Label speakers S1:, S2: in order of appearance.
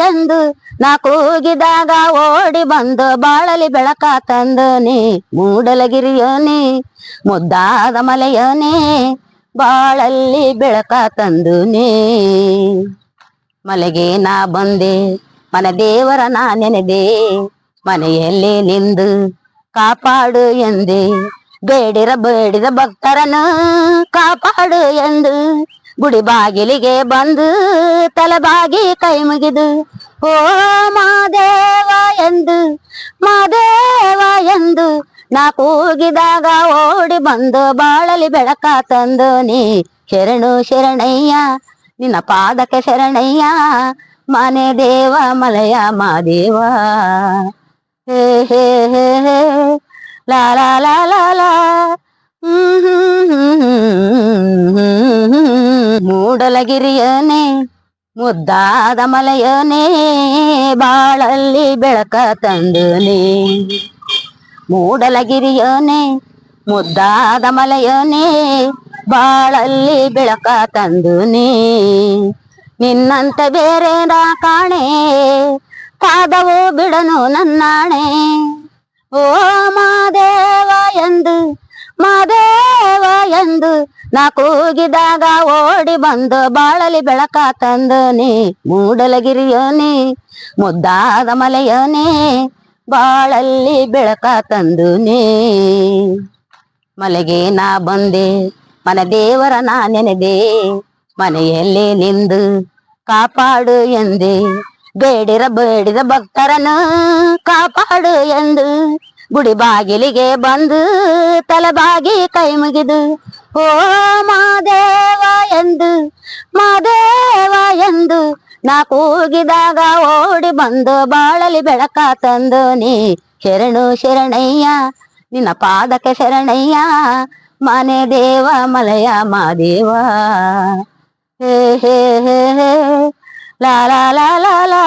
S1: ಎಂದು ನಾ ಕೂಗಿದಾಗ ಓಡಿ ಬಂದು ಬಾಳಲಿ ಬೆಳಕ ತಂದನೆ. ಮೂಡಲಗಿರಿಯೋನೆ ಮುದ್ದಾದ ಮಲೆಯೋನೆ ಬಾಳಲ್ಲಿ ಬೆಳಕ ತಂದುನೆ. ಮಲೆಗೆ ನಾ ಬಂದೆ ಮನ ದೇವರ ನಾ ನೆನೆದೆ, ಮನೆಯಲ್ಲಿ ನಿಂದು ಕಾಪಾಡು ಎಂದೆ. ಬೇಡಿದ ಭಕ್ತರನ್ನು ಕಾಪಾಡು ಎಂದು ಗುಡಿ ಬಾಗಿಲಿಗೆ ಬಂದು ತಲೆಬಾಗಿ ಕೈ ಮುಗಿದು ಓ ಮಾದೇವ ಎಂದು ನಾ ಕೂಗಿದಾಗ ಓಡಿ ಬಂದು ಬಾಳಲಿ ಬೆಳಕ ತಂದೋನಿ. ಶರಣು ಶರಣಯ್ಯ ನಿನ್ನ ಪಾದಕ್ಕೆ ಶರಣಯ್ಯ, ಮನೆ ದೇವ ಮಲಯ ಮಾದೇವ. ಹೇ ಹೇ ಹೇ ಹೇ ಲಾ ಲಾ ಲಾ ಲಾ ಲಾ. ಮೂಡಲಗಿರಿಯನೇ ಮುದ್ದಾದ ಮಲೆಯನೇ ಬಾಳಲ್ಲಿ ಬೆಳಕ ತಂದನೆ. ಮೂಡಲಗಿರಿಯನೇ ಮುದ್ದಾದ ಮಲೆಯನೇ ಬಾಳಲ್ಲಿ ಬೆಳಕ ತಂದುನೆ. ನಿನ್ನಂತೆ ಬೇರೆ ನಾ ಕಾಣೆ ಕಾದವು ಬಿಡನು ನನ್ನಾಣೆ. ಓ ಮಾದೇವ ಎಂದು ನಾ ಕೂಗಿದಾಗ ಓಡಿ ಬಂದು ಬಾಳಲಿ ಬೆಳಕ ತಂದನೆ. ಮೂಡಲಗಿರಿಯೋನೆ ಮುದ್ದಾದ ಮಲೆಯೋನೆ ಬಾಳಲ್ಲಿ ಬೆಳಕ ತಂದುನೆ. ಮಲೆಗೆ ನಾ ಬಂದೆ ಮನ ದೇವರ ನಾ ನೆನೆದೆ, ಮನೆಯಲ್ಲಿ ನಿಂದು ಕಾಪಾಡು ಎಂದೆ. ಬೇಡಿದ ಭಕ್ತರನ್ನು ಕಾಪಾಡು ಎಂದು ಗುಡಿ ಬಾಗಿಲಿಗೆ ಬಂದು ತಲೆಬಾಗಿ ಕೈ ಮುಗಿದು ಓ ಮಾದೇವ ಎಂದು ನಾ ಕೂಗಿದಾಗ ಓಡಿ ಬಂದು ಬಾಳಲಿ ಬೆಳಕ ತಂದೋನಿ. ಶರಣು ಶರಣಯ್ಯ ನಿನ್ನ ಪಾದಕ್ಕೆ ಶರಣಯ್ಯ, ಮನೆ ದೇವ ಮಲಯ ಮಾದೇವ. ಹೇ ಹೇ ಹೇ ಹೇ ಲಾ ಲಾ ಲಾ ಲಾ ಲಾ.